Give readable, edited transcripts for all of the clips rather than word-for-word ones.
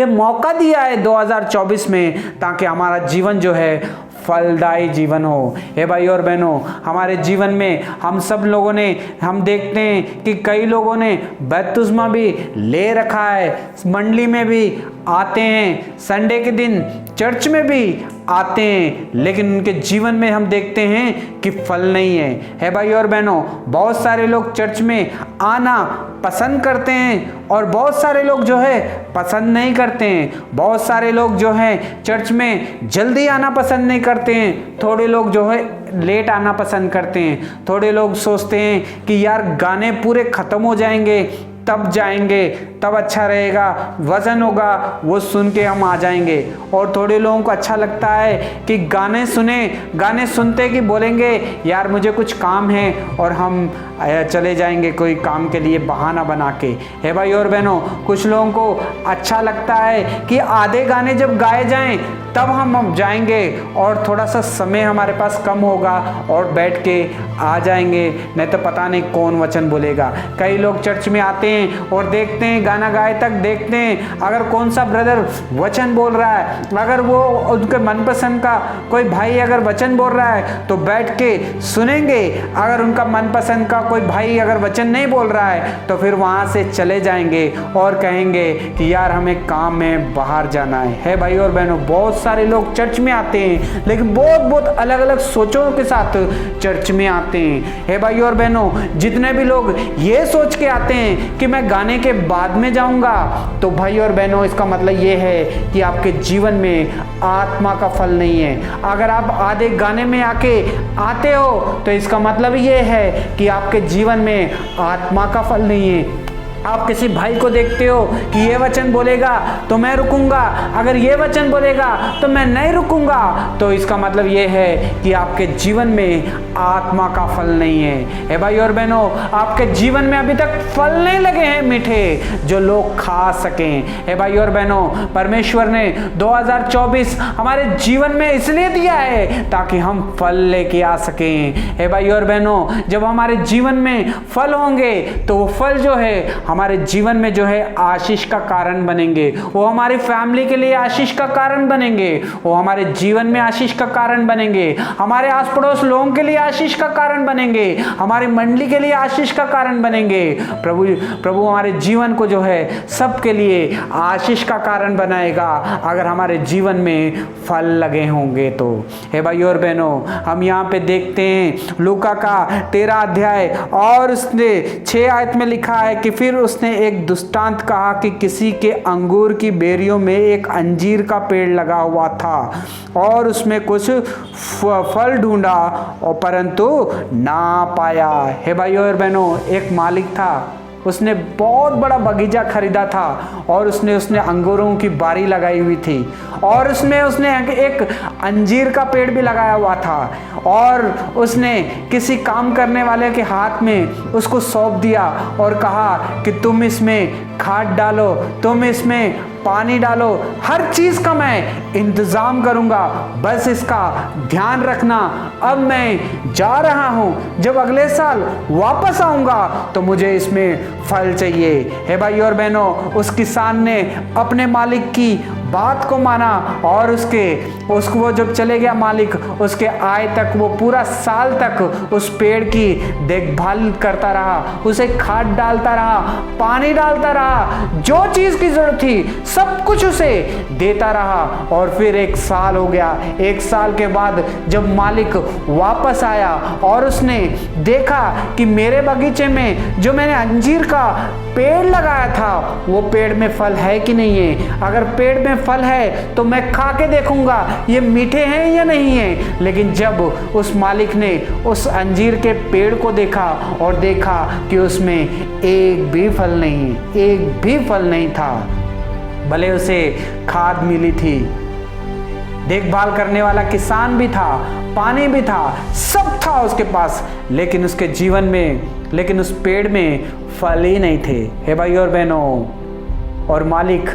ये मौका दिया है 2024 में, ताकि हमारा जीवन जो है फलदायी जीवन हो। हे भाई और बहनों, हमारे जीवन में हम सब लोगों ने, हम देखते हैं कि कई लोगों ने बपतिस्मा भी ले रखा है, मंडली में भी आते हैं, संडे के दिन चर्च में भी आते हैं, लेकिन उनके जीवन में हम देखते हैं कि फल नहीं है। हे भाई और बहनों, बहुत सारे लोग चर्च में आना पसंद करते हैं और बहुत सारे लोग जो है पसंद नहीं करते हैं। बहुत सारे लोग जो है चर्च में जल्दी आना पसंद नहीं करते हैं, थोड़े लोग जो है लेट आना पसंद करते हैं। थोड़े लोग सोचते हैं कि यार गाने पूरे ख़त्म हो जाएंगे तब जाएंगे, तब अच्छा रहेगा, वजन होगा, वो सुन के हम आ जाएंगे। और थोड़े लोगों को अच्छा लगता है कि गाने सुनते कि बोलेंगे यार मुझे कुछ काम है, और हम चले जाएंगे कोई काम के लिए बहाना बना के। हे भाई और बहनों, कुछ लोगों को अच्छा लगता है कि आधे गाने जब गाए जाएं तब हम जाएंगे और थोड़ा सा समय हमारे पास कम होगा और बैठ के आ जाएंगे, नहीं तो पता नहीं कौन वचन बोलेगा। कई लोग चर्च में आते हैं और देखते हैं, गाना गाए तक देखते हैं अगर कौन सा ब्रदर वचन बोल रहा है, अगर वो उनके मनपसंद का कोई भाई अगर वचन बोल रहा है तो बैठ के सुनेंगे। अगर उनका मनपसंद का कोई भाई अगर वचन नहीं बोल रहा है तो फिर वहाँ से चले जाएंगे और कहेंगे कि यार हमें काम में बाहर जाना है। हे भाई और बहनों, बहुत सारे लोग चर्च में आते हैं, लेकिन बहुत अलग अलग सोचों के साथ चर्च में आते हैं। हे भाई और बहनों, जितने भी लोग ये सोच के आते हैं कि मैं गाने के बाद में जाऊंगा, तो भाई और बहनों इसका मतलब ये है कि आपके जीवन में आत्मा का फल नहीं है। अगर आप आधे गाने में आके आते हो तो इसका मतलब ये है कि आपके जीवन में आत्मा का फल नहीं है। आप किसी भाई को देखते हो कि ये वचन बोलेगा तो मैं रुकूंगा, अगर ये वचन बोलेगा तो मैं नहीं रुकूंगा, तो इसका मतलब ये है कि आपके जीवन में आत्मा का फल नहीं है। हे भाई और बहनों, आपके जीवन में अभी तक फल नहीं लगे हैं मीठे जो लोग खा सकें। हे भाई और बहनों, परमेश्वर ने 2024 हमारे जीवन में इसलिए दिया है ताकि हम फल लेके आ सकें। हे भाई और बहनों, जब हमारे जीवन में फल होंगे तो वो फल जो है हमारे जीवन में जो है आशीष का कारण बनेंगे, वो हमारी फैमिली के लिए आशीष का कारण बनेंगे, वो हमारे जीवन में आशीष का कारण बनेंगे, हमारे आस पड़ोस लोगों के लिए आशीष का कारण बनेंगे, हमारी मंडली के लिए आशीष का कारण बनेंगे। प्रभु हमारे जीवन को जो है सबके लिए आशीष का कारण बनाएगा अगर हमारे जीवन में फल लगे होंगे तो। हे भाई और बहनों, हम यहाँ पे देखते हैं लूका का 13 अध्याय और उसने 6 आयत में लिखा है कि फिर उसने एक दृष्टांत कहा कि किसी के अंगूर की बेरियों में एक अंजीर का पेड़ लगा हुआ था और उसमें कुछ फल ढूंढा और परंतु ना पाया। हे भाइयों और बहनों, एक मालिक था, उसने बहुत बड़ा बगीचा खरीदा था और उसने अंगूरों की बारी लगाई हुई थी और उसने एक अंजीर का पेड़ भी लगाया हुआ था और उसने किसी काम करने वाले के हाथ में उसको सौंप दिया और कहा कि तुम इसमें खाद डालो, तुम इसमें पानी डालो, हर चीज़ का मैं इंतज़ाम करूँगा, बस इसका ध्यान रखना। अब मैं जा रहा हूँ, जब अगले साल वापस आऊँगा तो मुझे इसमें फल चाहिए। हे भाई और बहनों, उस किसान ने अपने मालिक की बात को माना और उसको वो जब चले गया मालिक, उसके आय तक वो पूरा साल तक उस पेड़ की देखभाल करता रहा, उसे खाद डालता रहा, पानी डालता रहा, जो चीज़ की ज़रूरत थी सब कुछ उसे देता रहा। और फिर 1 साल हो गया। 1 साल के बाद जब मालिक वापस आया और उसने देखा कि मेरे बगीचे में जो मैंने अंजीर का पेड़ लगाया था वो पेड़ में फल है कि नहीं है, अगर पेड़ में फल है तो मैं खा के देखूंगा ये मीठे हैं या नहीं है। लेकिन जब उस मालिक ने उस अंजीर के पेड़ को देखा और देखा कि उसमें एक भी फल नहीं, एक भी फल नहीं था, भले उसे खाद मिली थी, देखभाल करने वाला किसान भी था, पानी भी था, सब था उसके पास, लेकिन उसके जीवन में, लेकिन उस पेड़ में फल ही नहीं थे। हे भाई और बहनों, और मालिक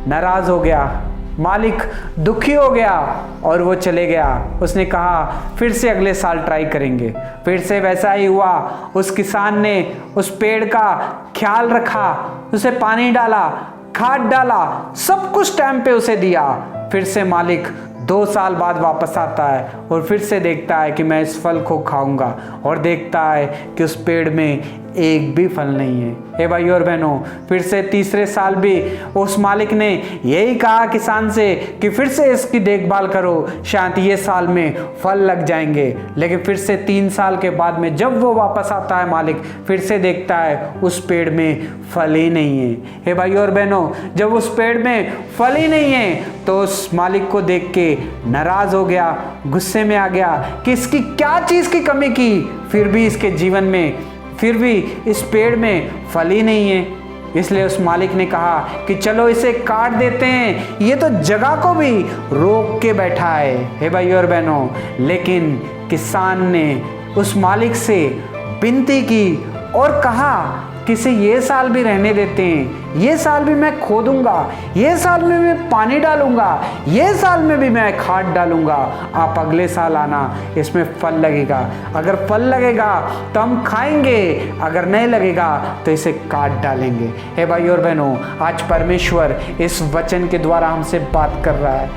नाराज हो गया, मालिक दुखी हो गया और वो चले गया। उसने कहा फिर से अगले साल ट्राई करेंगे। फिर से वैसा ही हुआ। उस किसान ने उस पेड़ का ख्याल रखा, उसे पानी डाला, खाद डाला, सब कुछ टाइम पे उसे दिया। फिर से मालिक 2 साल बाद वापस आता है और फिर से देखता है कि मैं इस फल को खाऊंगा, और देखता है कि उस पेड़ में एक भी फल नहीं है। हे भाई और बहनों, फिर से तीसरे साल भी उस मालिक ने यही कहा किसान से कि फिर से इसकी देखभाल करो, शायद ये साल में फल लग जाएंगे। लेकिन फिर से 3 साल के बाद में जब वो वापस आता है मालिक, फिर से देखता है उस पेड़ में फल ही नहीं है। हे भाई और बहनों, जब उस पेड़ में फल ही नहीं है तो उस मालिक को देख के नाराज हो गया, गुस्से में आ गया कि इसकी क्या चीज़ की कमी की, फिर भी इसके जीवन में, फिर भी इस पेड़ में फल ही नहीं है। इसलिए उस मालिक ने कहा कि चलो इसे काट देते हैं, ये तो जगह को भी रोक के बैठा है। हे भाई और बहनों, लेकिन किसान ने उस मालिक से विनती की और कहा कि इसे ये साल भी रहने देते हैं, ये साल भी मैं खोदूंगा, ये साल में मैं पानी डालूंगा, ये साल में भी मैं खाद डालूंगा, आप अगले साल आना, इसमें फल लगेगा। अगर फल लगेगा तो हम खाएंगे, अगर नहीं लगेगा तो इसे काट डालेंगे। हे भाई और बहनों, आज परमेश्वर इस वचन के द्वारा हमसे बात कर रहा है